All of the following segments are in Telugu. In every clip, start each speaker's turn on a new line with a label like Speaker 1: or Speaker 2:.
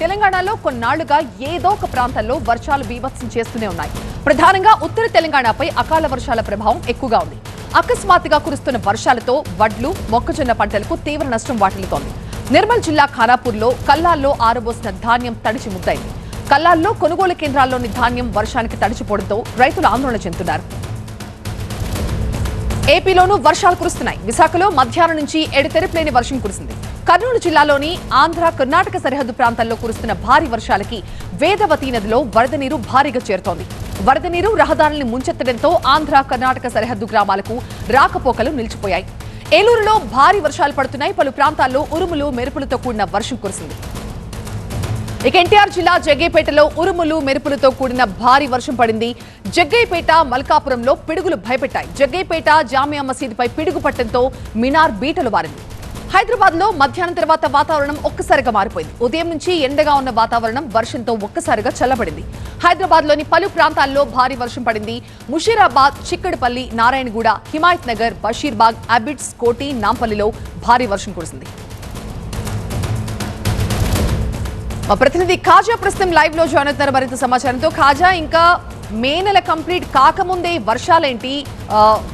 Speaker 1: తెలంగాణలో కొన్నాళ్లుగా ఏదో ఒక ప్రాంతాల్లో వర్షాలు బీభత్సం చేస్తూనే ఉన్నాయి. ప్రధానంగా ఉత్తర తెలంగాణపై అకాల వర్షాల ప్రభావం ఎక్కువగా ఉంది. అకస్మాత్తుగా కురుస్తున్న వర్షాలతో వడ్లు, మొక్కజొన్న పంటలకు తీవ్ర నష్టం వాటిల్లుతోంది. నిర్మల్ జిల్లా ఖానాపూర్లో కల్లాల్లో ఆరబోసిన ధాన్యం తడిచి ముద్దైంది. కల్లాల్లో కొనుగోలు కేంద్రాల్లోని ధాన్యం వర్షానికి తడిచిపోవడంతో రైతులు ఆందోళన చెందుతున్నారు. ఏపీలోనూ వర్షాలు కురుస్తున్నాయి. విశాఖలో మధ్యాహ్నం నుంచి ఎడతెరిపిలేని వర్షం కురిసింది. కర్నూలు జిల్లాలోని ఆంధ్ర కర్ణాటక సరిహద్దు ప్రాంతాల్లో కురుస్తున్న భారీ వర్షాలకి వేదవతి నదిలో వరద నీరు భారీగా చేరుతోంది. వరద నీరు రహదారుల్ని ముంచెత్తడంతో ఆంధ్ర కర్ణాటక సరిహద్దు గ్రామాలకు రాకపోకలు నిలిచిపోయాయి. ఏలూరులో భారీ వర్షాలు పడుతున్నాయి. పలు ప్రాంతాల్లో ఉరుములు, మెరుపులతో కూడిన వర్షం కురిసింది. ఇక ఎన్టీఆర్ జిల్లా జగ్గైపేటలో ఉరుములు, మెరుపులతో కూడిన భారీ వర్షం పడింది. జగ్గైపేట, మల్కాపురంలో పిడుగులు భయపెట్టాయి. జగ్గైపేట జామియా మసీదుపై పిడుగు పట్టడంతో మినార్ బీటలు వారింది. హైదరాబాద్ లో మధ్యాహ్నం తర్వాత వాతావరణం ఒక్కసారిగా మారిపోయింది. ఉదయం నుంచి ఎండగా ఉన్న వాతావరణం వర్షంతో ఒక్కసారిగా చల్లబడింది. హైదరాబాద్ లోని పలు ప్రాంతాల్లో భారీ వర్షం పడింది. ముషీరాబాద్, చిక్కడపల్లి, నారాయణగూడ, హిమాయత్ నగర్, బషీర్బాగ్, అబిడ్స్, కోటి, నాంపల్లిలో భారీ వర్షం కురిసింది. మా ప్రతినిధి ఖాజా ప్రస్తుతం లైవ్ లో జాయిన్ అవుతున్నారు మరింత సమాచారంతో. ఖాజా, ఇంకా మే నెల కంప్లీట్ కాకముందే వర్షాలేంటి,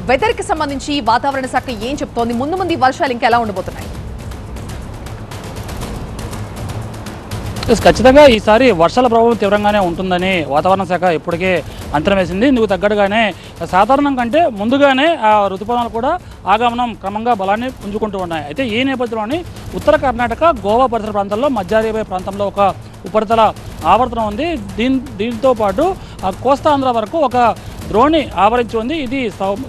Speaker 1: వెదర్ కి సంబంధించి వాతావరణ శాఖ ఏం చెప్తోంది? ముందు ముందు వర్షాలు ఇంకా ఎలా ఉండబోతున్నాయి?
Speaker 2: ఖచ్చితంగా ఈసారి వర్షాల ప్రభావం తీవ్రంగానే ఉంటుందని వాతావరణ శాఖ ఇప్పటికే అంచనా వేసింది. ఇందుకు తగ్గట్టుగానే సాధారణం కంటే ముందుగానే ఆ ఋతుపవనాలు కూడా ఆగమనం క్రమంగా బలాన్ని పుంజుకుంటూ ఉన్నాయి. అయితే ఈ నేపథ్యంలోని ఉత్తర కర్ణాటక, గోవా పరిసర ప్రాంతాల్లో, మధ్య అరేబియా ప్రాంతంలో ఒక ఉపరితల ఆవర్తనం ఉంది. దీంతో పాటు కోస్తాంధ్ర వరకు ఒక ద్రోణి ఆవరించి ఉంది. ఇది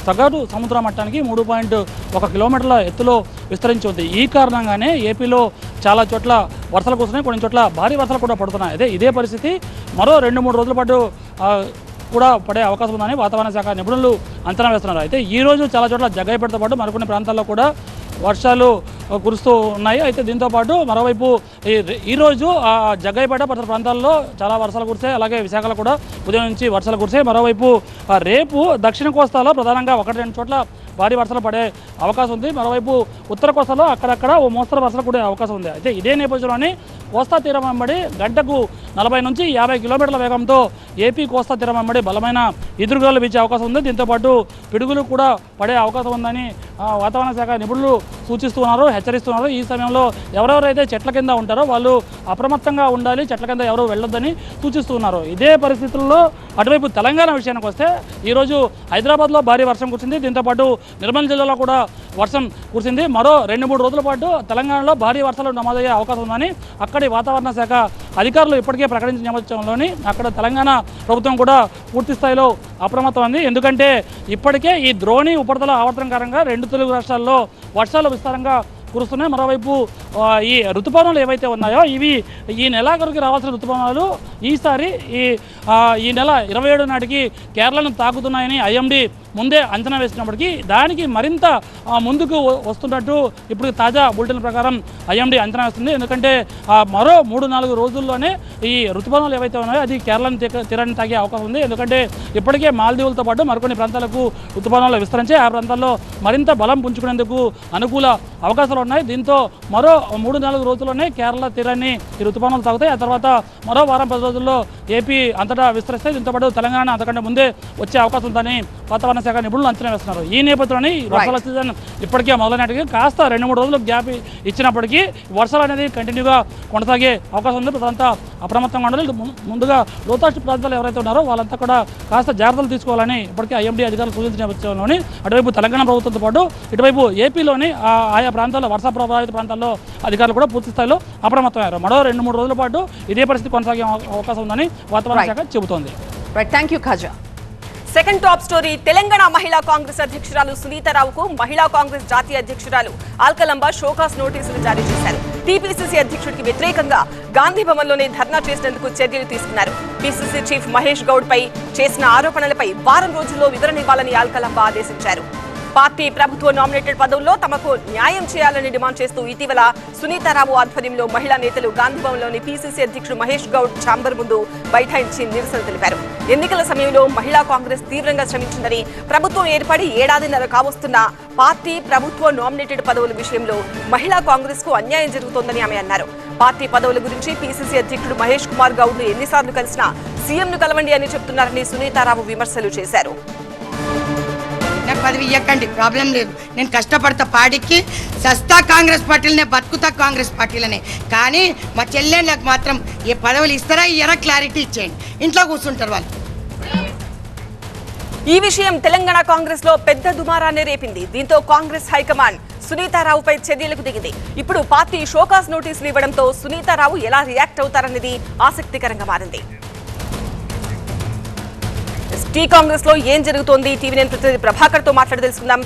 Speaker 2: సగటు సముద్ర మట్టానికి 3.1 కిలోమీటర్ల ఎత్తులో విస్తరించి ఉంది. ఈ కారణంగానే ఏపీలో చాలా చోట్ల వర్షాలు కురుస్తున్నాయి, కొన్ని చోట్ల భారీ వర్షాలు కూడా పడుతున్నాయి. అదే ఇదే పరిస్థితి మరో 2-3 రోజుల పాటు కూడా పడే అవకాశం ఉందని వాతావరణ శాఖ నిపుణులు అంచనా వేస్తున్నారు. అయితే ఈ రోజు చాలా చోట్ల జగ్గైపేటతో పాటు మరికొన్ని ప్రాంతాల్లో కూడా వర్షాలు కురుస్తూ ఉన్నాయి. అయితే దీంతో పాటు మరోవైపు ఈరోజు జగ్గైపేట పరిసర ప్రాంతాల్లో చాలా వర్షాలు కురిసాయి. అలాగే విశాఖలో కూడా ఉదయం నుంచి వర్షాలు కురిసాయి. మరోవైపు రేపు దక్షిణ కోస్తాలో ప్రధానంగా 1-2 చోట్ల భారీ వర్షాలు పడే అవకాశం ఉంది. మరోవైపు ఉత్తర కోస్తాలో అక్కడక్కడ ఓ మోస్తరు వర్షాలు కూడా అవకాశం ఉంది. అయితే ఇదే నేపథ్యంలోని కోస్తా తీరం వెంబడి గంటకు 40 నుంచి 50 కిలోమీటర్ల వేగంతో ఏపీ కోస్తా తీరం వెంబడి బలమైన ఎదురుగాలు వీచే అవకాశం ఉంది. దీంతోపాటు పిడుగులు కూడా పడే అవకాశం ఉందని వాతావరణ శాఖ నిపుణులు సూచిస్తున్నారు, హెచ్చరిస్తున్నారు. ఈ సమయంలో ఎవరెవరైతే చెట్ల కింద ఉంటారో వాళ్ళు అప్రమత్తంగా ఉండాలి, చెట్ల కింద ఎవరు వెళ్ళొద్దని సూచిస్తున్నారు. ఇదే పరిస్థితుల్లో అటువైపు తెలంగాణ విషయానికి వస్తే ఈరోజు హైదరాబాద్లో భారీ వర్షం కురిసింది. దీంతోపాటు నిర్మల్ జిల్లాలో కూడా వర్షం కురిసింది. మరో 2-3 రోజుల పాటు తెలంగాణలో భారీ వర్షాలు నమోదయ్యే అవకాశం ఉందని అక్కడి వాతావరణ శాఖ అధికారులు ఇప్పటికే ప్రకటించిన నేపథ్యంలోని అక్కడ తెలంగాణ ప్రభుత్వం కూడా పూర్తి స్థాయిలో అప్రమత్తమైంది. ఎందుకంటే ఇప్పటికే ఈ ద్రోణి ఉపరితల ఆవర్తనం కారణంగా 2 తెలుగు రాష్ట్రాల్లో వర్షాలు విస్తారంగా కురుస్తున్నాయి. మరోవైపు ఈ ఋతుపవనాలు ఏవైతే ఉన్నాయో ఇవి ఈ నెలాఖరుకి రావాల్సిన ఋతుపవనాలు ఈసారి ఈ నెల 27 నాటికి కేరళను తాకుతున్నాయని ఐఎండీ ముందే అంచనా వేసినప్పటికీ దానికి మరింత ముందుకు వస్తున్నట్టు ఇప్పుడు తాజా బులెటిన్ ప్రకారం ఐఎండీ అంచనా వేస్తుంది. ఎందుకంటే మరో 3-4 రోజుల్లోనే ఈ ఋతుపవనాలు ఏవైతే ఉన్నాయో అది కేరళను తీరాన్ని తాగే అవకాశం ఉంది. ఎందుకంటే ఇప్పటికే మాల్దీవులతో పాటు మరికొన్ని ప్రాంతాలకు ఋతుపవనాలు విస్తరించి ఆ ప్రాంతాల్లో మరింత బలం పుంజుకునేందుకు అనుకూల అవకాశాలు ఉన్నాయి. దీంతో మరో 3-4 రోజుల్లోనే కేరళ తీరాన్ని ఈ ఋతుపవనాలు తాగుతాయి. ఆ తర్వాత మరో 10 రోజుల్లో ఏపీ అంతటా విస్తరిస్తాయి. దీంతో పాటు తెలంగాణ అంతకంటే ముందే వచ్చే అవకాశం ఉందని వాతావరణ శాఖ నిపుణులు అంచనా వేస్తున్నారు. ఈ నేపథ్యంలోనే వర్షాల సీజన్ ఇప్పటికే మొదలైనట్టుగా కాస్త 2-3 రోజులు గ్యాప్ ఇచ్చినప్పటికీ వర్షాలు అనేది కంటిన్యూగా కొనసాగే అవకాశం ఉంది. ప్రజలంతా అప్రమత్తంగా ఉండాలి. ముందుగా లోతట్టు ప్రాంతాలు ఎవరైతే ఉన్నారో వాళ్ళంతా కూడా కాస్త జాగ్రత్తలు తీసుకోవాలని ఇప్పటికే ఐఎండీ అధికారులు సూచించిన నేపథ్యంలోని అటువైపు తెలంగాణ ప్రభుత్వంతో పాటు ఇటువైపు ఏపీలోని ఆయా ప్రాంతాల్లో వర్ష ప్రభావిత ప్రాంతాల్లో అధికారులు కూడా పూర్తి స్థాయిలో అప్రమత్తమయ్యారు. మరో 2-3 రోజుల పాటు ఇదే పరిస్థితి కొనసాగే అవకాశం ఉందని వాతావరణ శాఖ చెబుతోంది.
Speaker 3: Second top story. తెలంగాణ మహిళా కాంగ్రెస్ అధ్యక్షురాలు సునీతారావుకు మహిళా కాంగ్రెస్ జాతీయ అధ్యక్షురాలు అల్కలంబ షోకాస్ నోటీసులు జారీ చేశారు. టీపీసీసీ అధ్యక్షుడికి వ్యతిరేకంగా గాంధీ భవన్లోనే ధర్నా చేసేందుకు చర్యలు తీసుకున్నారు. పీసీసీ చీఫ్ మహేష్ గౌడ్ పై చేసిన ఆరోపణలపై వారం రోజుల్లో వివరణ ఇవ్వాలని అల్కలంబ ఆదేశించారు. పార్టీ ప్రభుత్వ నామినేటెడ్ పదవుల్లో తమకు న్యాయం చేయాలని డిమాండ్ చేస్తూ ఇటీవల సునీతారావు ఆధ్వర్యంలో మహిళా నేతలు గాంధీభవన్లోని పీసీసీ అధ్యక్షుడు మహేష్ గౌడ్ ఛాంబర్ ముందు బైఠాయించి నిరసన తెలిపారు. ఎన్నికల సమయంలో మహిళా కాంగ్రెస్ తీవ్రంగా శ్రమించిందని, ప్రభుత్వం ఏర్పడి ఏడాదిన్నర కావస్తున్న పార్టీ ప్రభుత్వ నామినేటెడ్ పదవుల విషయంలో మహిళా కాంగ్రెస్ కు అన్యాయం జరుగుతోందని ఆమె అన్నారు. పార్టీ పదవుల గురించి పీసీసీ అధ్యక్షుడు మహేష్ కుమార్ గౌడ్ ను ఎన్నిసార్లు కలిసినా సీఎంను కలవండి అని చెప్తున్నారని సునీతారావు విమర్శలు చేశారు.
Speaker 4: నాకు పదవి ఇవ్వకండి, ప్రాబ్లం లేదు. నేను కష్టపడతా పార్టీకి, సస్తా కాంగ్రెస్ పార్టీలనే, బతుకుతా కాంగ్రెస్ పార్టీలనే. కానీ మా చెల్లెళ్ళకి మాత్రం ఏ పదవులు ఇస్తారా ఇయ్యరా క్లారిటీ ఇచ్చేయండి. ఇంట్లో కూర్చుంటారు వాళ్ళు.
Speaker 3: ఈ విషయం తెలంగాణ కాంగ్రెస్ లో పెద్ద దుమారాన్ని రేపింది. దీంతో కాంగ్రెస్ హైకమాండ్ సునీతారావుపై చర్యలకు దిగింది. ఇప్పుడు పార్టీ షోకాస్ నోటీసులు ఇవ్వడంతో సునీతారావు ఎలా రియాక్ట్ అవుతారనేది ఆసక్తికరంగా మారింది. టీ కాంగ్రెస్ లో ఏం జరుగుతోంది? టీవీ9 ప్రతినిధి ప్రభాకర్ తో మాట్లాడి తెలుసుకుందాం.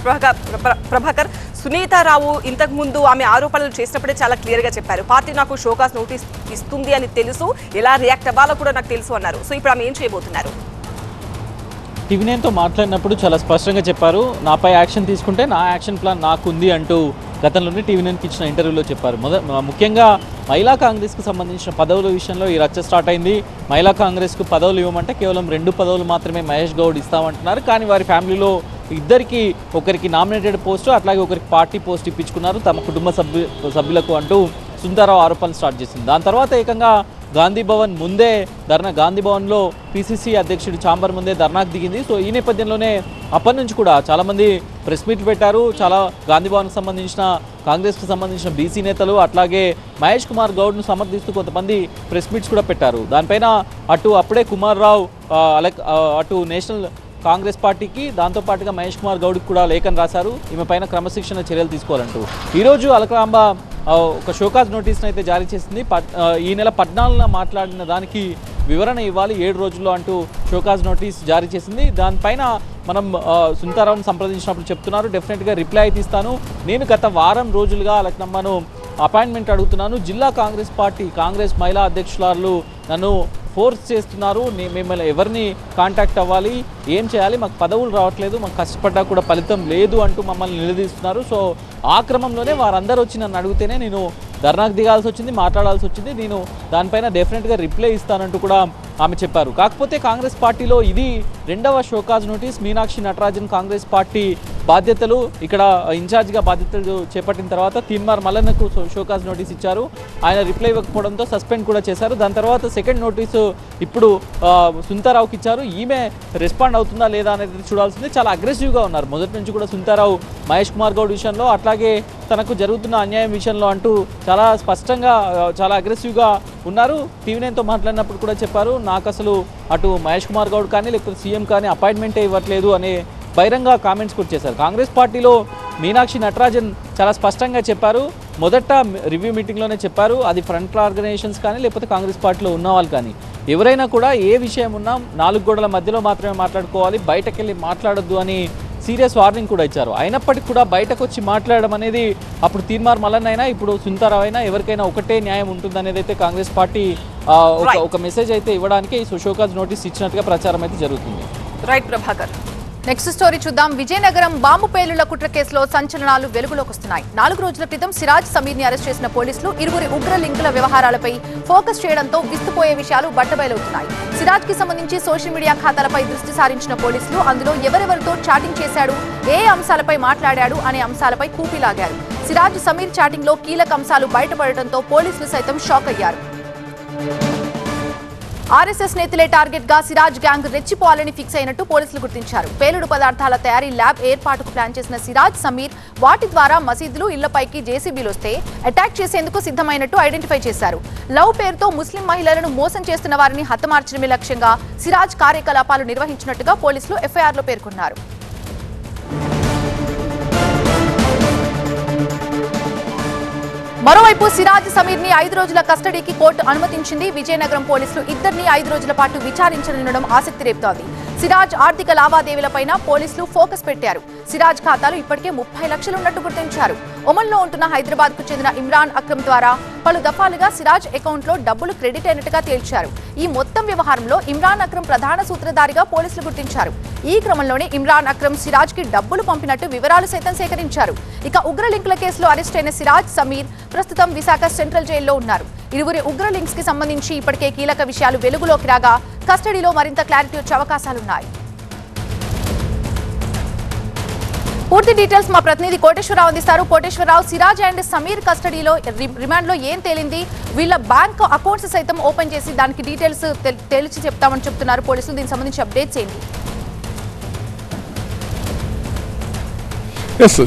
Speaker 3: ప్రభాకర్, సునీతారావు ఇంతకు ముందు ఆమె ఆరోపణలు చేసినప్పుడే చాలా క్లియర్ గా చెప్పారు, పార్టీ నాకు షోకాస్ నోటీస్ ఇస్తుంది అని తెలుసు, ఎలా రియాక్ట్ అవ్వాలో కూడా నాకు తెలుసు అన్నారు. సో ఇప్పుడు ఆమె ఏం చేయబోతున్నారు?
Speaker 5: టీవీ9తో మాట్లాడినప్పుడు చాలా స్పష్టంగా చెప్పారు, నాపై యాక్షన్ తీసుకుంటే నా యాక్షన్ ప్లాన్ నాకుంది అంటూ గతంలోనే టీవీ9కి ఇచ్చిన ఇంటర్వ్యూలో చెప్పారు. ముఖ్యంగా మహిళా కాంగ్రెస్కు సంబంధించిన పదవుల విషయంలో ఈ రచ్చ స్టార్ట్ అయింది. మహిళా కాంగ్రెస్కు పదవులు ఇవ్వమంటే కేవలం 2 పదవులు మాత్రమే మహేష్ గౌడ్ ఇస్తామంటున్నారు. కానీ వారి ఫ్యామిలీలో ఇద్దరికి, ఒకరికి నామినేటెడ్ పోస్టు అట్లాగే ఒకరికి పార్టీ పోస్ట్ ఇప్పించుకున్నారు తమ కుటుంబ సభ్యులకు అంటూ సునీతారావు ఆరోపణలు స్టార్ట్ చేసింది. దాని తర్వాత ఏకంగా గాంధీభవన్ ముందే గాంధీ భవన్లో పీసీసీ అధ్యక్షుడు ఛాంబర్ ముందే ధర్నాకు దిగింది. సో ఈ నేపథ్యంలోనే అప్పటి నుంచి కూడా చాలామంది ప్రెస్ మీట్ పెట్టారు. చాలా గాంధీభవన్కి సంబంధించిన, కాంగ్రెస్కి సంబంధించిన బీసీ నేతలు అట్లాగే మహేష్ కుమార్ గౌడ్ను సమర్థిస్తూ కొంతమంది ప్రెస్ మీట్స్ కూడా పెట్టారు. దానిపైన అప్పుడే కుమార్ రావు అటు నేషనల్ కాంగ్రెస్ పార్టీకి, దాంతోపాటుగా మహేష్ కుమార్ గౌడ్కి కూడా లేఖను రాశారు, ఈమె పైన క్రమశిక్షణ చర్యలు తీసుకోవాలంటూ. ఈరోజు అలకరాంబ ఒక షోకాజ్ నోటీస్ని అయితే జారీ చేసింది. ఈ నెల 14న మాట్లాడిన దానికి వివరణ ఇవ్వాలి 7 రోజుల్లో అంటూ షోకాజ్ నోటీస్ జారీ చేసింది. దానిపైన మనం సునీతారావుని సంప్రదించినప్పుడు చెప్తున్నారు, డెఫినెట్గా రిప్లై అయితే ఇస్తాను. నేను గత వారం రోజులుగా అలకనమ్మను అపాయింట్మెంట్ అడుగుతున్నాను. జిల్లా కాంగ్రెస్ పార్టీ కాంగ్రెస్ మహిళా అధ్యక్షురాలు నన్ను ఫోర్స్ చేస్తున్నారు, మిమ్మల్ని ఎవరిని కాంటాక్ట్ అవ్వాలి, ఏం చేయాలి, మాకు పదవులు రావట్లేదు, మాకు కష్టపడ్డా కూడా ఫలితం లేదు అంటూ మమ్మల్ని నిలదీస్తున్నారు. సో ఆ క్రమంలోనే వారందరూ వచ్చి నన్ను అడిగితేనే నేను ధర్నాకు దిగాల్సి వచ్చింది, మాట్లాడాల్సి వచ్చింది. నేను దానిపైన డెఫినెట్గా రిప్లై ఇస్తానంటూ కూడా ఆమె చెప్పారు. కాకపోతే కాంగ్రెస్ పార్టీలో ఇది 2వ show cause notice. Meenakshi Natarajan Congress party బాధ్యతలు, ఇక్కడ ఇన్ఛార్జిగా బాధ్యతలు చేపట్టిన తర్వాత తీన్మార్ మల్లన్నకు షోకాజ్ నోటీస్ ఇచ్చారు. ఆయన రిప్లై ఇవ్వకపోవడంతో సస్పెండ్ కూడా చేశారు. దాని తర్వాత సెకండ్ నోటీసు ఇప్పుడు సునీతారావుకి ఇచ్చారు. ఈమె రెస్పాండ్ అవుతుందా లేదా అనేది చూడాల్సింది. చాలా అగ్రెసివ్గా ఉన్నారు మొదటి నుంచి కూడా సునీతారావు మహేష్ కుమార్ గౌడ్ విషయంలో, అట్లాగే తనకు జరుగుతున్న అన్యాయం విషయంలో అంటూ చాలా స్పష్టంగా, చాలా అగ్రెసివ్గా ఉన్నారు. టీవీ9తో మాట్లాడినప్పుడు కూడా చెప్పారు, నాకు అసలు అటు మహేష్ కుమార్ గౌడ్ కానీ లేకపోతే సీఎం కానీ అపాయింట్మెంటే ఇవ్వట్లేదు అనే బహిరంగ కామెంట్స్ కూడా చేశారు. కాంగ్రెస్ పార్టీలో మీనాక్షి నటరాజన్ చాలా స్పష్టంగా చెప్పారు, మొదట రివ్యూ మీటింగ్లోనే చెప్పారు, అది ఫ్రంట్ ఆర్గనైజేషన్స్ కానీ లేకపోతే కాంగ్రెస్ పార్టీలో ఉన్న వాళ్ళు కానీ ఎవరైనా కూడా ఏ విషయం ఉన్నా 4 గోడల మధ్యలో మాత్రమే మాట్లాడుకోవాలి, బయటకెళ్ళి మాట్లాడొద్దు అని సీరియస్ వార్నింగ్ కూడా ఇచ్చారు. అయినప్పటికీ కూడా బయటకు వచ్చి మాట్లాడడం అనేది అప్పుడు తీన్మార్ మల్లన్న అయినా ఇప్పుడు సునీతారావు అయినా ఎవరికైనా ఒకటే న్యాయం ఉంటుందనేది అయితే కాంగ్రెస్ పార్టీ ఒక మెసేజ్ అయితే ఇవ్వడానికి షోకాజ్ నోటీస్ ఇచ్చినట్టుగా ప్రచారం అయితే జరుగుతుంది.
Speaker 3: రైట్ ప్రభాకర్.
Speaker 1: నెక్స్ట్ స్టోరీ చూద్దాం. విజయనగరం బాంబు పేలుళ్ల కుట్ర కేసులో సంచలనాలు వెలుగులోకి వస్తున్నాయి. 4 రోజుల క్రితం సిరాజ్ సమీర్ ని అరెస్ట్ చేసిన పోలీసులు ఇరువురి ఉగ్ర లింకుల వ్యవహారాలపై ఫోకస్ చేయడంతో విస్తుపోయే విషయాలు బట్టబయలవుతున్నాయి. సిరాజ్ కి సంబంధించి సోషల్ మీడియా ఖాతాలపై దృష్టి సారించిన పోలీసులు అందులో ఎవరెవరితో చాటింగ్ చేశాడు, ఏ అంశాలపై మాట్లాడాడు అనే అంశాలపై కూపీలాగారు. సిరాజ్ సమీర్ చాటింగ్ లో కీలక అంశాలు బయటపడటంతో పోలీసులు సైతం షాక్ అయ్యారు. ఆర్ఎస్ఎస్ నేతలే టార్గెట్ గా సిరాజ్ గ్యాంగ్ రెచ్చిపోవాలని ఫిక్స్ అయినట్టు పోలీసులు గుర్తించారు. పేలుడు పదార్థాల తయారీ ల్యాబ్ ఏర్పాటుకు ప్లాన్ చేసిన సిరాజ్ సమీర్ వాటి ద్వారా మసీదులు, ఇళ్లపైకి జేసీబీలు వస్తే అటాక్ చేసేందుకు సిద్ధమైనట్టు ఐడెంటిఫై చేశారు. లవ్ పేరుతో ముస్లిం మహిళలను మోసం చేస్తున్న వారిని హతమార్చడమే లక్ష్యంగా సిరాజ్ కార్యకలాపాలు నిర్వహించినట్టుగా పోలీసులు ఎఫ్ఐఆర్లో పేర్కొన్నారు. మరోవైపు సిరాజ్ సమీర్ ని 5 రోజుల కస్టడీకి కోర్టు అనుమతించింది. విజయనగరం పోలీసులు ఇద్దరిని 5 రోజుల పాటు విచారించనుండడం ఆసక్తి రేపుతోంది. సిరాజ్ ఆర్థిక లావాదేవీలపైన పోలీసులు ఫోకస్ పెట్టారు. సిరాజ్ ఖాతాలో ఇప్పటికే 30 లక్షలు ఉన్నట్టు గుర్తించారు. ఒమన్లో ఉంటున్న హైదరాబాద్ కు చెందిన ఇమ్రాన్ అక్రమ్ ద్వారా పలు దఫాలుగా సిరాజ్ అకౌంట్ లో డబ్బులు క్రెడిట్ అయినట్టుగా తేల్చారు. ఈ మొత్తం వ్యవహారంలో ఇమ్రాన్ అక్రమ్ ప్రధాన సూత్రధారిగా పోలీసులు గుర్తించారు. ఈ క్రమంలోనే ఇమ్రాన్ అక్రమ్ సిరాజ్ కి డబ్బులు పంపినట్టు వివరాలు సైతం సేకరించారు. ఇక ఉగ్ర లింకుల కేసులో అరెస్ట్ అయిన సిరాజ్, సమీర్ ప్రస్తుతం విశాఖ సెంట్రల్ జైల్లో ఉన్నారు. ఇరువురి ఉగ్ర లింక్స్ కి సంబంధించి ఇప్పటికే కీలక విషయాలు వెలుగులోకి రాగా కస్టడీలో మరింత క్లారిటీ వచ్చే అవకాశాలున్నాయి. పూర్తి డీటెయిల్స్ మా ప్రతినిధి కోటేశ్వరరావు అందిస్తారు. కోటేశ్వరరావు, సిరాజ్ అండ్ సమీర్ కస్టడీలో రిమాండ్ లో ఏం తేలింది? వీళ్ళ బ్యాంక్ అకౌంట్స్ సైతం ఓపెన్ చేసి దానికి డీటెయిల్స్ తెలిసి చెప్తామని చెప్తున్నారు పోలీసులు. దీనికి సంబంధించి అప్డేట్స్ ఏంటి?
Speaker 6: ఎస్,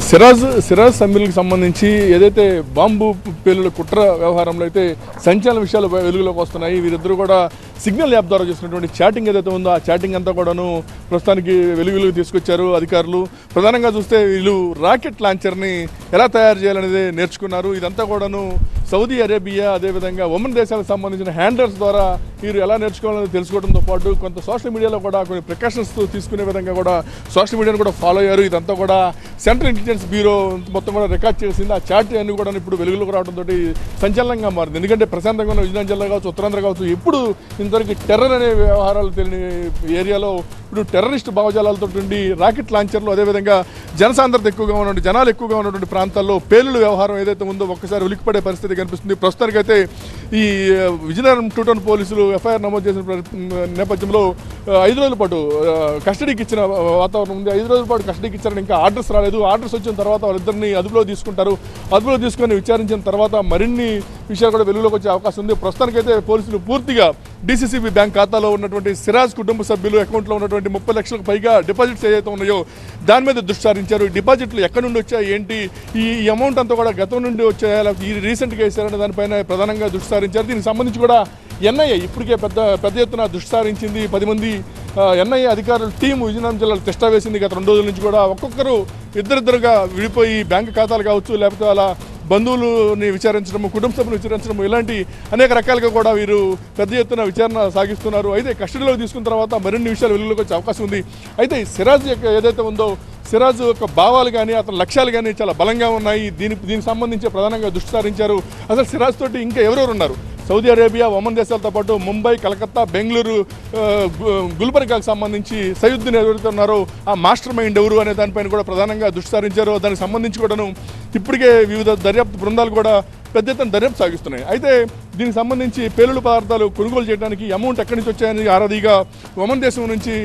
Speaker 6: సిరాజ్ సమీర్కి సంబంధించి ఏదైతే బాంబు పేలుల కుట్ర వ్యవహారంలో అయితే సంచలన విషయాలు వెలుగులోకి వస్తున్నాయి. వీరిద్దరూ కూడా సిగ్నల్ యాప్ ద్వారా చేసినటువంటి చాటింగ్ ఏదైతే ఉందో ఆ చాటింగ్ అంతా కూడాను ప్రస్తుతానికి వెలుగులోకి తీసుకొచ్చారు అధికారులు. ప్రధానంగా చూస్తే వీళ్ళు రాకెట్ లాంచర్ని ఎలా తయారు చేయాలనేది నేర్చుకున్నారు. ఇదంతా కూడాను సౌదీ అరేబియా, అదేవిధంగా ఒమన్ దేశాలకు సంబంధించిన హ్యాండర్స్ ద్వారా వీరు ఎలా నేర్చుకోవాలని తెలుసుకోవడంతో పాటు కొంత సోషల్ మీడియాలో కూడా కొన్ని ప్రికాషన్స్ తీసుకునే విధంగా కూడా సోషల్ మీడియాను కూడా ఫాలో అయ్యారు. ఇదంతా కూడా సెంట్రల్ ఇంటెలిజెన్స్ బ్యూరో మొత్తం కూడా రికార్డ్ చేసింది. ఆ చాట్ అన్ని కూడా ఇప్పుడు వెలుగులోకి రావడంతో సంచలనంగా మారింది. ఎందుకంటే ప్రశాంతంగా ఉన్న విజయనగరం జిల్లా కావచ్చు, ఉత్తరాంధ్ర కావచ్చు, ఎప్పుడు ఇంతవరకు టెర్రర్ అనే వ్యవహారాలు తెలియని ఏరియాలో ఇప్పుడు టెర్రరిస్ట్ భావజాలాలతో రాకెట్ లాంచర్లు, అదేవిధంగా జనసాంద్రత ఎక్కువగా ఉన్నటువంటి జనాలు ఎక్కువగా ఉన్నటువంటి ప్రాంతాల్లో పేలుల వ్యవహారం ఏదైతే ఉందో ఒక్కసారి ఉలిక్కిపడే పరిస్థితి కనిపిస్తుంది. ప్రస్తుతానికైతే ఈ విజయనగరం 2 టౌన్ పోలీసులు ఎఫ్ఐఆర్ నమోదు చేసిన నేపథ్యంలో 5 రోజుల పాటు కస్టడీకి ఇచ్చిన వాతావరణం ఉంది. 5 రోజుల పాటు కస్టడీకి ఇచ్చారని ఇంకా ఆర్డర్స్ రాలేదు. ఆర్డర్స్ వచ్చిన తర్వాత వాళ్ళిద్దరిని అదుపులో తీసుకుంటారు. అదుపులో తీసుకొని విచారించిన తర్వాత మరిన్ని విషయాలు కూడా వెలుగులోకి వచ్చే అవకాశం ఉంది. ప్రస్తుతానికైతే పోలీసులు పూర్తిగా DCCB బ్యాంక్ ఖాతాలో ఉన్నటువంటి సిరాజ్ కుటుంబ సభ్యులు అకౌంట్లో ఉన్నటువంటి 30 లక్షలకు పైగా డిపాజిట్స్ ఏదైతే ఉన్నాయో దాని మీద దృష్టి సారించారు. ఈ డిపాజిట్లు ఎక్కడి నుండి వచ్చాయి, ఏంటి, ఈ అమౌంట్ అంతా కూడా గతం నుండి వచ్చాయా, ఈ రీసెంట్గా వేసారనే దానిపైన ప్రధానంగా దృష్టి సారించారు. దీనికి సంబంధించి కూడా NIA ఇప్పటికే పెద్ద ఎత్తున దృష్టి సారించింది. 10 మంది NIA అధికారుల టీం విజయనగరం జిల్లాలో టెస్టా వేసింది. గత 2 రోజుల నుంచి కూడా ఒక్కొక్కరు ఇద్దరిద్దరుగా విడిపోయి బ్యాంకు ఖాతాలు కావచ్చు, లేకపోతే అలా బంధువులని విచారించడము, కుటుంబ సభ్యులు విచారించడము, ఇలాంటి అనేక రకాలుగా కూడా వీరు పెద్ద ఎత్తున విచారణ సాగిస్తున్నారు. అయితే కస్టడీలోకి తీసుకున్న తర్వాత మరిన్ని విషయాలు వెలుగులోకి వచ్చే అవకాశం ఉంది. అయితే సిరాజ్ యొక్క ఏదైతే ఉందో సిరాజ్ యొక్క భావాలు కానీ అతని లక్ష్యాలు కానీ చాలా బలంగా ఉన్నాయి. దీనికి సంబంధించి ప్రధానంగా దృష్టి సారించారు. అసలు సిరాజ్ తోటి ఇంకా ఎవరెవరు ఉన్నారు? సౌదీ అరేబియా, ఒమన్ దేశాలతో పాటు ముంబై, కలకత్తా, బెంగళూరు, గుల్బర్గాకు సంబంధించి సయ్యుద్దీన్ ఎవరైతే ఉన్నారో ఆ మాస్టర్ మైండ్ ఎవరు అనే దానిపైన కూడా ప్రధానంగా దృష్టి సారించారు. దానికి సంబంధించి కూడాను ఇప్పటికే వివిధ దర్యాప్తు బృందాలు కూడా పెద్ద ఎత్తున దర్యాప్తు సాగిస్తున్నాయి. అయితే దీనికి సంబంధించి పేలుడు పదార్థాలు కొనుగోలు చేయడానికి అమౌంట్ ఎక్కడి నుంచి వచ్చాయని ఆరాధీగా ఒమన్ దేశం నుంచి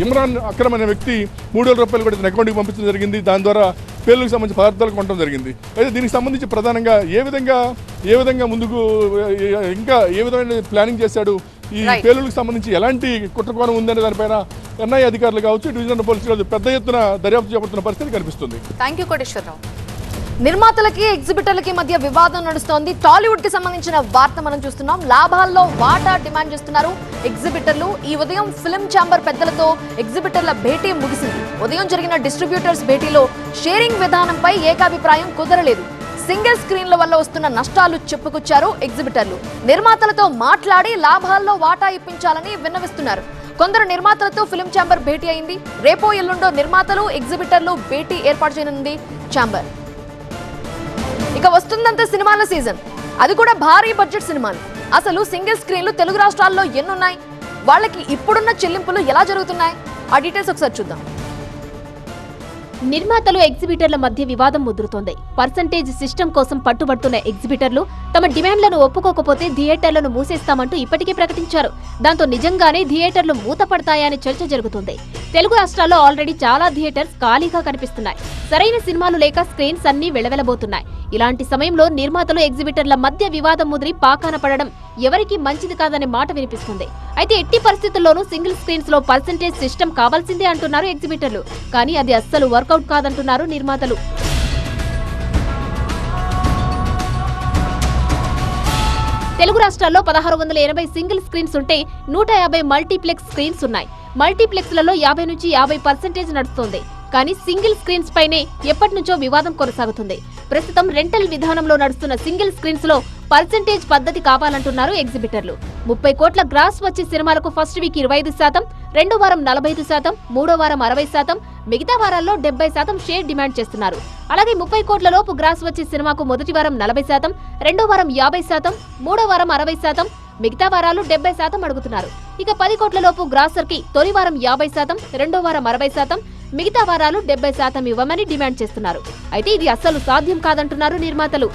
Speaker 6: ఇమ్రాన్ అక్రమ్ అనే వ్యక్తి 3,000 రూపాయలు కూడా ఇతని అకౌంట్కి పంపించడం జరిగింది. దాని ద్వారా పేలులకు సంబంధించిన పదార్థాలు కొనడం జరిగింది. అయితే దీనికి సంబంధించి ప్రధానంగా ఏ విధంగా ముందుకు ఇంకా ఏ విధమైన ప్లానింగ్ చేశాడు, ఈ పేలులకు సంబంధించి ఎలాంటి కుట్రకోణం ఉందనే దానిపైన NIA అధికారులు కావచ్చు, డివిజనల్ పోలీసులు పెద్ద ఎత్తున దర్యాప్తు చేపడుతున్న పరిస్థితి కనిపిస్తుంది.
Speaker 1: Thank you Koteswararao. నిర్మాతలకి ఎగ్జిబిటర్లకి మధ్య వివాదం నడుస్తోంది. టాలీవుడ్ కి సంబంధించిన వార్త మనం చూస్తున్నాం. లాభాల్లో వాటా డిమాండ్ చేస్తున్నారు ఎగ్జిబిటర్లు. ఈ ఉదయం ఫిల్మ్ ఛాంబర్ పెద్దలతో ఎగ్జిబిటర్ల భేటీ ముగిసింది. ఉదయం జరిగిన డిస్ట్రిబ్యూటర్స్ భేటీలో షేరింగ్ విధానంపై ఏకాభిప్రాయం కుదరలేదు. సింగిల్ స్క్రీన్ల వల్ల వస్తున్న నష్టాలు చెప్పుకొచ్చారు ఎగ్జిబిటర్లు. నిర్మాతలతో మాట్లాడి లాభాల్లో వాటా ఇప్పించాలని విన్నవిస్తున్నారు. కొందరు నిర్మాతలతో ఫిల్మ్ ఛాంబర్ భేటీ అయింది. రేపో ఎల్లుండో నిర్మాతలు, ఎగ్జిబిటర్లు భేటీ ఏర్పాటు చేయనుంది ఛాంబర్. ఇక వస్తుందంటే సినిమాల సీజన్, అది కూడా భారీ బడ్జెట్ సినిమాలు. అసలు సింగిల్ స్క్రీన్లు తెలుగు రాష్ట్రాల్లో ఎన్నున్నాయి, వాళ్ళకి ఇప్పుడున్న చెల్లింపులు ఎలా జరుగుతున్నాయి, ఆ డీటెయిల్స్ ఒకసారి చూద్దాం.
Speaker 7: నిర్మాతలు, ఎగ్జిబిటర్ల మధ్య వివాదం ముదురుతోంది. పర్సంటేజ్ సిస్టమ్ కోసం పట్టుబడుతున్న ఎగ్జిబిటర్లు తమ డిమాండ్లను ఒప్పుకోకపోతే థియేటర్లను మూసేస్తామంటూ ఇప్పటికే ప్రకటించారు. దాంతో నిజంగానే థియేటర్లు మూతపడతాయని చర్చ జరుగుతుంది. తెలుగు రాష్ట్రాల్లో ఆల్రెడీ చాలా థియేటర్స్ ఖాళీగా కనిపిస్తున్నాయి. సరైన సినిమాలు లేక స్క్రీన్స్ అన్నీ వెలవెలబోతున్నాయి. ఇలాంటి సమయంలో నిర్మాతలు, ఎగ్జిబిటర్ల మధ్య వివాదం ముదిరి పాకాన పడడం ఎవరికి మంచిది కాదనే మాట వినిపిస్తుంది. అయితే ఎట్టి పరిస్థితుల్లోనూ సింగిల్ స్క్రీన్స్ లో పర్సంటేజ్ సిస్టమ్ కావాల్సిందే అంటున్నారు ఎగ్జిబిటర్లు. కానీ అది అస్సలు వర్కౌట్ కాదంటున్నారు నిర్మాతలు. తెలుగు రాష్ట్రాల్లో 1680 సింగిల్ స్క్రీన్స్ ఉంటే 150 మల్టీప్లెక్స్ స్క్రీన్స్ ఉన్నాయి. మల్టీప్లెక్స్లలో 50 నుంచి 50% నడుస్తోంది. కానీ సింగిల్ స్క్రీన్స్ పైనే ఎప్పటి నుంచో వివాదం కొనసాగుతుంది. ప్రస్తుతం రెంటల్ విధానంలో నడుస్తున్న సింగిల్ స్క్రీన్స్ లో పర్సంటేజ్ పద్ధతి కావాలంటున్నారు ఎగ్జిబిటర్లు. 30 కోట్ల గ్రాస్ వచ్చే సినిమాలకు ఫస్ట్ వీక్ 25%, రెండో వారం 45%, మూడో వారం 60%, మిగతా వారాల్లో 70% షేర్ డిమాండ్ చేస్తున్నారు. అలాగే 30 కోట్ల లోపు గ్రాస్ వచ్చే సినిమాకు మొదటి వారం 40%, రెండో వారం 50%, మూడో వారం 60%, మిగతా వారాలు 70% అడుగుతున్నారు. ఇక 10 కోట్ల లోపు గ్రాసర్ కి తొలి వారం 50%, రెండో వారం 60%, మిగతా వారాలు 70% ఇవ్వమని డిమాండ్ చేస్తున్నారు. అయితే ఇది అస్సలు సాధ్యం కాదంటున్నారు నిర్మాతలు.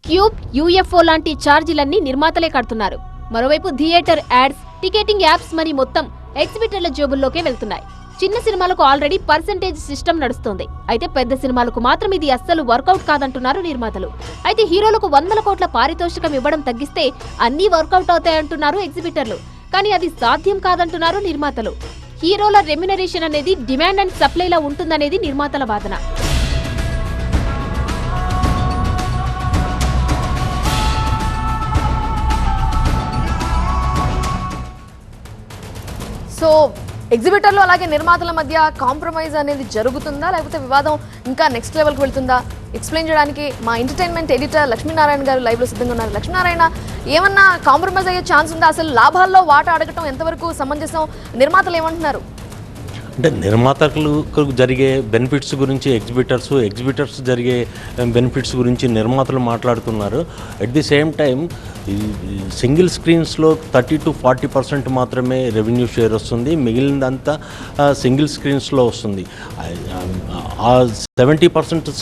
Speaker 7: క్యూబ్, యూఎఫ్ఓ లాంటి ఛార్జీలన్నీ నిర్మాతలే కడుతున్నారు. మరోవైపు థియేటర్ యాడ్స్, టికెటింగ్ యాప్స్ మరి మొత్తం ఎగ్జిబిటర్ల జేబుల్లోకే వెళ్తున్నాయి. చిన్న సినిమాలకు ఆల్రెడీ పర్సెంటేజ్ సిస్టమ్ నడుస్తోంది. అయితే పెద్ద సినిమాలకు మాత్రం ఇది అస్సలు వర్కౌట్ కాదంటున్నారు నిర్మాతలు. అయితే హీరోలకు 100 కోట్ల పారితోషికం ఇవ్వడం తగ్గిస్తే అన్నీ వర్కౌట్ అవుతాయంటున్నారు ఎగ్జిబిటర్లు. కానీ అది సాధ్యం కాదంటున్నారు నిర్మాతలు. హీరోల రెమ్యునరేషన్ అనేది డిమాండ్ అండ్ సప్లైలా ఉంటుందనేది నిర్మాతల వాదన.
Speaker 1: సో ఎగ్జిబిటర్లు అలాగే నిర్మాతల మధ్య కాంప్రమైజ్ అనేది జరుగుతుందా, లేకపోతే వివాదం ఇంకా నెక్స్ట్ లెవెల్కి వెళ్తుందా? ఎక్స్ప్లెయిన్ చేయడానికి మా ఎంటర్టైన్మెంట్ ఎడిటర్ లక్ష్మీనారాయణ గారు లైవ్లో సిద్ధంగా ఉన్నారు. లక్ష్మీనారాయణ, ఏమన్నా కాంప్రమైజ్ అయ్యే ఛాన్స్ ఉందా? అసలు లాభాల్లో వాటా అడగటం ఎంతవరకు సమంజసం? నిర్మాతలు ఏమంటున్నారు?
Speaker 8: అంటే నిర్మాతలకు జరిగే బెనిఫిట్స్ గురించి ఎగ్జిబిటర్స్ జరిగే బెనిఫిట్స్ గురించి నిర్మాతలు మాట్లాడుతున్నారు. At the same time single స్క్రీన్స్లో 30 to 40% మాత్రమే రెవెన్యూ షేర్ వస్తుంది, మిగిలినదంతా సింగిల్ స్క్రీన్స్లో వస్తుంది. ఆ 70%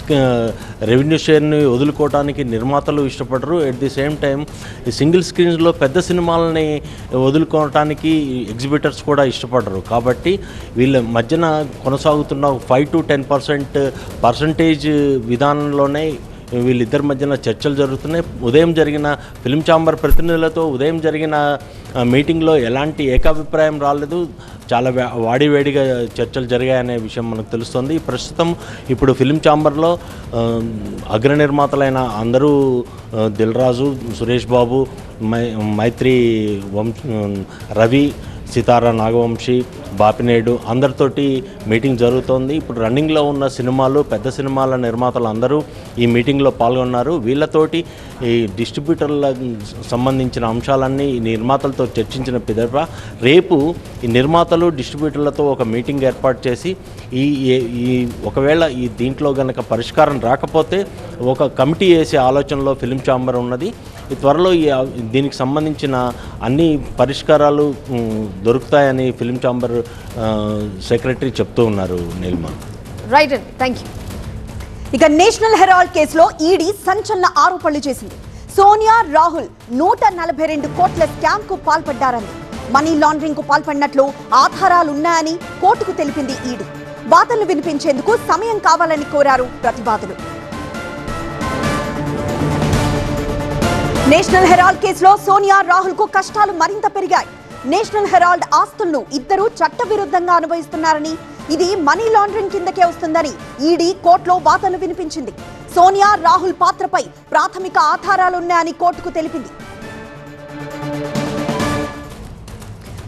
Speaker 8: రెవెన్యూ షేర్ని వదులుకోవడానికి నిర్మాతలు ఇష్టపడరు. అట్ ది సేమ్ టైం ఈ సింగిల్ స్క్రీన్స్లో పెద్ద సినిమాలని వదులుకోవటానికి ఎగ్జిబిటర్స్ కూడా ఇష్టపడరు. కాబట్టి వీళ్ళ మధ్యన కొనసాగుతున్న 5 to 10% పర్సంటేజ్ విధానంలోనే వీళ్ళిద్దరి మధ్యన చర్చలు జరుగుతున్నాయి. ఉదయం జరిగిన ఫిల్మ్ ఛాంబర్ ప్రతినిధులతో ఉదయం జరిగిన మీటింగ్లో ఎలాంటి ఏకాభిప్రాయం రాలేదు. చాలా వాడివేడిగా చర్చలు జరిగాయనే విషయం మనకు తెలుస్తుంది. ప్రస్తుతం ఇప్పుడు ఫిల్మ్ ఛాంబర్లో అగ్ర నిర్మాతలైన అందరూ దిల్ రాజు, సురేష్ బాబు, మైత్రి రవి, సితారా నాగవంశీ, బాపినేడు అందరితోటి మీటింగ్ జరుగుతోంది. ఇప్పుడు రన్నింగ్లో ఉన్న సినిమాలు, పెద్ద సినిమాల నిర్మాతలు అందరూ ఈ మీటింగ్లో పాల్గొన్నారు. వీళ్ళతోటి ఈ డిస్ట్రిబ్యూటర్ల సంబంధించిన అంశాలన్నీ ఈ నిర్మాతలతో చర్చించిన పిదప రేపు ఈ నిర్మాతలు డిస్ట్రిబ్యూటర్లతో ఒక మీటింగ్ ఏర్పాటు చేసి ఈ ఒకవేళ ఈ దీంట్లో గనక పరిష్కారం రాకపోతే ఒక కమిటీ వేసే ఆలోచనలో ఫిల్మ్ ఛాంబర్ ఉన్నది. ఈ త్వరలో దీనికి సంబంధించిన అన్ని పరిష్కారాలు దొరుకుతాయని ఫిల్మ్ ఛాంబర్ సెక్రటరీ చెప్తూ ఉన్నారు. నీలిమా,
Speaker 1: రైట్ అండి, థ్యాంక్ యూ.
Speaker 9: ఇక నేషనల్ హెరాల్డ్ కేసులో ఈడీ సంచలన ఆరోపణలు చేసింది. సోనియా, రాహుల్ 142 కోట్ల స్కామ్ కు పాల్పడ్డారని, మనీ లాండరింగ్ కు పాల్పడినట్లు ఆధారాలున్నాయని కోర్టుకు తెలిపింది ఈడీ. వాదనలు వినిపించేందుకు సమయం కావాలని కోరారు ప్రతివాదులు. నేషనల్ హెరాల్డ్ కేసులో సోనియా, రాహుల్ కు కష్టాలు మరింత పెరిగాయి. నేషనల్ హెరాల్డ్ ఆస్తులను ఇద్దరు చట్టవిరుద్ధంగా అనుభవిస్తున్నారని, ఇది మనీ లాండరింగ్ కిందకే వస్తుందని ఈడీ కోర్టులో వాదనలు వినిపించింది. సోనియా, రాహుల్ పాత్రపై ప్రాథమిక ఆధారాలున్నాయని కోర్టుకు తెలిపింది.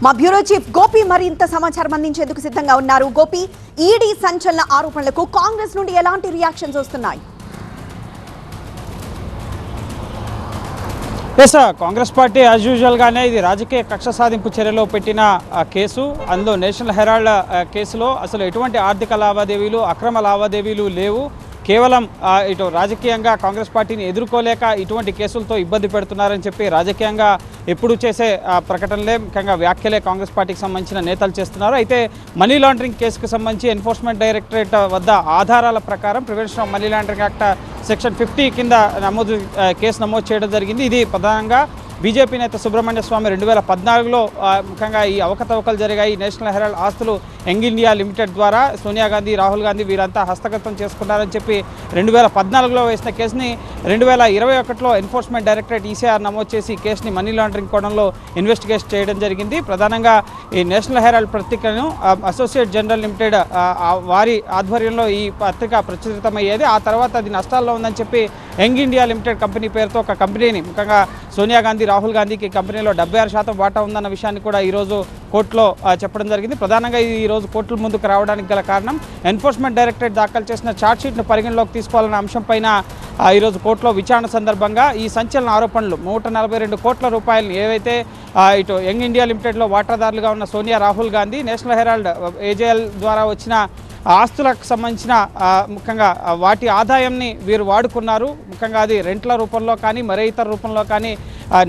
Speaker 9: మా బ్యూరో చీఫ్ గోపి మరింత సమాచారం అందించేందుకు సిద్ధంగా ఉన్నారు. గోపి, ఈడీ సంచలన ఆరోపణలకు కాంగ్రెస్ నుండి ఎలాంటి రియాక్షన్స్ వస్తున్నాయి?
Speaker 10: ఎస్, కాంగ్రెస్ పార్టీ యాజ్ యూజువల్గానే ఇది రాజకీయ కక్ష సాధింపు చర్యలో పెట్టిన కేసు. అందులో నేషనల్ హెరాల్డ్ కేసులో అసలు ఎటువంటి ఆర్థిక లావాదేవీలు, అక్రమ లావాదేవీలు లేవు. కేవలం ఇటు రాజకీయంగా కాంగ్రెస్ పార్టీని ఎదుర్కోలేక ఇటువంటి కేసులతో ఇబ్బంది పెడుతున్నారని చెప్పి రాజకీయంగా ఎప్పుడు చేసే ప్రకటనలే, ముఖ్యంగా వ్యాఖ్యలే కాంగ్రెస్ పార్టీకి సంబంధించిన నేతలు చేస్తున్నారు. అయితే మనీ లాండరింగ్ కేసుకు సంబంధించి ఎన్ఫోర్స్మెంట్ డైరెక్టరేట్ వద్ద ఆధారాల ప్రకారం prevention of money laundering act section 50 కింద కేసు నమోదు చేయడం జరిగింది. ఇది ప్రధానంగా బీజేపీ నేత సుబ్రహ్మణ్య స్వామి 2014లో ముఖ్యంగా ఈ అవకతవకలు జరిగాయి. నేషనల్ హెరాల్డ్ ఆస్తులు యంగ్ ఇండియా లిమిటెడ్ ద్వారా సోనియా గాంధీ, రాహుల్ గాంధీ వీరంతా హస్తగతం చేసుకున్నారని చెప్పి 2014లో వేసిన కేసుని 2021లో ఎన్ఫోర్స్మెంట్ డైరెక్టరేట్ ఈసీఆర్ నమోదు చేసి కేసుని మనీ లాండరింగ్ కోణంలో ఇన్వెస్టిగేట్ చేయడం జరిగింది. ప్రధానంగా ఈ నేషనల్ హెరాల్డ్ పత్రికను అసోసియేట్ జనరల్ లిమిటెడ్ వారి ఆధ్వర్యంలో ఈ పత్రిక ప్రచురితమయ్యేది. ఆ తర్వాత అది నష్టాల్లో ఉందని చెప్పి యంగ్ ఇండియా లిమిటెడ్ కంపెనీ పేరుతో ఒక కంపెనీని, ముఖ్యంగా సోనియా గాంధీ, రాహుల్ గాంధీకి కంపెనీలో 76% వాటా ఉందన్న విషయాన్ని కూడా ఈరోజు కోర్టులో చెప్పడం జరిగింది. ప్రధానంగా ఈరోజు ఈరోజు కోర్టుల ముందుకు రావడానికి గల కారణం ఎన్ఫోర్స్మెంట్ డైరెక్టరేట్ దాఖలు చేసిన ఛార్జ్షీట్ను పరిగణలోకి తీసుకోవాలన్న అంశంపైన ఈరోజు కోర్టులో విచారణ సందర్భంగా ఈ సంచలన ఆరోపణలు 142 కోట్ల రూపాయలు ఏవైతే ఇటు యంగ్ ఇండియా లిమిటెడ్లో వాటాదారులుగా ఉన్న Sonia Rahul Gandhi National Herald AJL ద్వారా వచ్చిన ఆస్తులకు సంబంధించిన ముఖ్యంగా వాటి ఆదాయాన్ని వీరు వాడుకున్నారు. ముఖ్యంగా అది రెంట్ల రూపంలో కానీ మరే ఇతర రూపంలో కానీ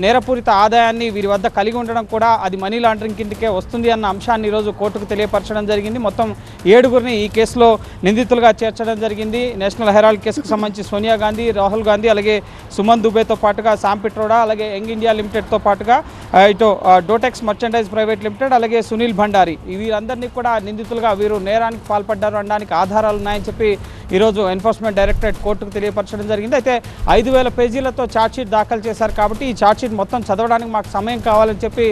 Speaker 10: నేరపూరిత ఆదాయాన్ని వీరి వద్ద కలిగి ఉండడం కూడా అది మనీ లాండరింగ్ కిందకే వస్తుంది అన్న అంశాన్ని ఈరోజు కోర్టుకు తెలియపరచడం జరిగింది. మొత్తం 7గురిని ఈ కేసులో నిందితులుగా చేర్చడం జరిగింది. నేషనల్ హెరాల్డ్ కేసుకు సంబంధించి సోనియా గాంధీ, రాహుల్ గాంధీ, అలాగే సుమన్ దుబేతో పాటుగా శామ్ పిట్రోడా, అలాగే యంగ్ ఇండియా లిమిటెడ్తో పాటుగా ఇటు డోటెక్స్ మర్చెండైజ్ ప్రైవేట్ లిమిటెడ్, అలాగే సునీల్ భండారి వీరందరినీ కూడా నిందితులుగా వీరు నేరానికి పాల్పడ్డారు అనడానికి ఆధారాలు ఉన్నాయని చెప్పి ఈరోజు ఎన్ఫోర్స్మెంట్ డైరెక్టరేట్ కోర్టుకు తెలియపరచడం జరిగింది. అయితే 5,000 పేజీలతో ఛార్జ్షీట్ దాఖలు చేశారు కాబట్టి ఈ ఛార్జ్షీట్ మొత్తం చదవడానికి మాకు సమయం కావాలని చెప్పి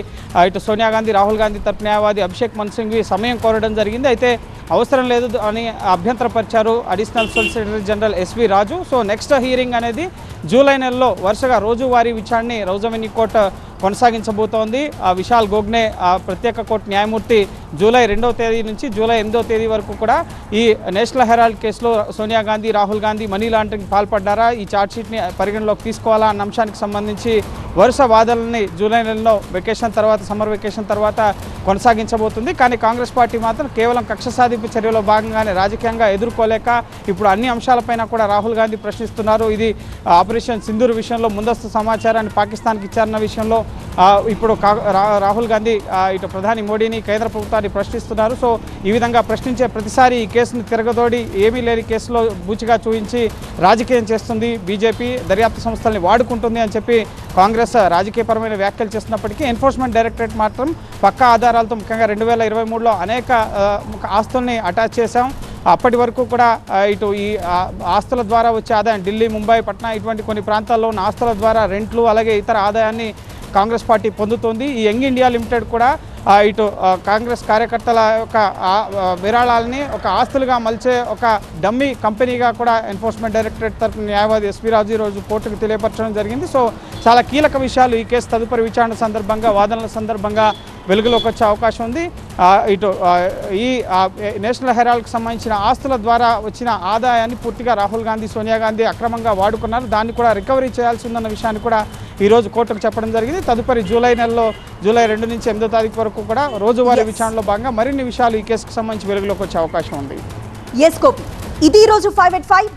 Speaker 10: ఇటు సోనియా గాంధీ, రాహుల్ గాంధీ తరపు న్యాయవాది అభిషేక్ మను సింఘ్వి సమయం కోరడం జరిగింది. అయితే అవసరం లేదు అని అభ్యంతరపరిచారు అడిషనల్ సొలిసిటర్ జనరల్ ఎస్వి రాజు. సో నెక్స్ట్ హియరింగ్ అనేది జూలై నెలలో వరుసగా రోజువారీ విచారణని రౌజవెన్యూ కోర్టు కొనసాగించబోతోంది. విశాల్ గోగ్నే ప్రత్యేక కోర్టు న్యాయమూర్తి జూలై 2వ తేదీ నుంచి జూలై 8వ తేదీ వరకు కూడా ఈ నేషనల్ హెరాల్డ్ కేసులో సోనియా గాంధీ, రాహుల్ గాంధీ మనీ లాండరింగ్ పాల్పడ్డారా, ఈ ఛార్జ్షీట్ని పరిగణలోకి తీసుకోవాలా అన్న అంశానికి సంబంధించి వరుస వాదనల్ని జూలై నెలలో వెకేషన్ తర్వాత, సమ్మర్ వెకేషన్ తర్వాత కొనసాగించబోతుంది. కానీ కాంగ్రెస్ పార్టీ మాత్రం కేవలం కక్ష సాధింపు చర్యలో భాగంగానే రాజకీయంగా ఎదుర్కోలేక ఇప్పుడు అన్ని అంశాలపైన కూడా రాహుల్ గాంధీ ప్రశ్నిస్తున్నారు. ఇది ఆపరేషన్ సింధూర్ విషయంలో ముందస్తు సమాచారాన్ని పాకిస్తాన్కి ఇచ్చారన్న విషయంలో ఇప్పుడు రాహుల్ గాంధీ ఇటు ప్రధాని మోడీని, కేంద్ర ప్రభుత్వాన్ని ప్రశ్నిస్తున్నారు. సో ఈ విధంగా ప్రశ్నించే ప్రతిసారి ఈ కేసును తిరగదోడి ఏమీ లేని కేసులో బూచిగా చూపించి రాజకీయం చేస్తుంది బీజేపీ, దర్యాప్తు సంస్థల్ని వాడుకుంటుంది అని చెప్పి కాంగ్రెస్ రాజకీయపరమైన వ్యాఖ్యలు చేస్తున్నప్పటికీ ఎన్ఫోర్స్మెంట్ డైరెక్టరేట్ మాత్రం పక్కా ఆధారాలతో ముఖ్యంగా 2023లో అనేక ఆస్తుల్ని అటాచ్ చేశాం. అప్పటి వరకు కూడా ఇటు ఈ ఆస్తుల ద్వారా వచ్చే ఆదాయం ఢిల్లీ, ముంబై, పట్నా ఇటువంటి కొన్ని ప్రాంతాల్లో ఉన్న ఆస్తుల ద్వారా రెంట్లు అలాగే ఇతర ఆదాయాన్ని కాంగ్రెస్ పార్టీ పొందుతోంది. ఈ యంగ్ ఇండియా లిమిటెడ్ కూడా ఇటు కాంగ్రెస్ కార్యకర్తల యొక్క విరాళాలని ఒక ఆస్తులుగా మలిచే ఒక డమ్మీ కంపెనీగా కూడా ఎన్ఫోర్స్మెంట్ డైరెక్టరేట్ తరఫున న్యాయవాది ఎస్వి రాజు ఈరోజు కోర్టుకు తెలియపరచడం జరిగింది. సో చాలా కీలక విషయాలు ఈ కేసు తదుపరి విచారణ సందర్భంగా, వాదనల సందర్భంగా వెలుగులోకి వచ్చే అవకాశం ఉంది. ఇటు ఈ నేషనల్ హెరాల్డ్కి సంబంధించిన ఆస్తుల ద్వారా వచ్చిన ఆదాయాన్ని పూర్తిగా రాహుల్ గాంధీ, సోనియా గాంధీ అక్రమంగా వాడుకున్నారు. దాన్ని కూడా రికవరీ చేయాల్సి ఉందన్న విషయాన్ని కూడా ఈరోజు కోర్టుకు చెప్పడం జరిగింది. తదుపరి జూలై నెలలో జూలై 2 నుంచి 8వ తారీఖు వరకు కూడా రోజువారీ విచారణలో భాగంగా మరిన్ని విషయాలు ఈ కేసుకు సంబంధించి వెలుగులోకి వచ్చే అవకాశం ఉంది.
Speaker 9: ఇది ఈరోజు 5 at 5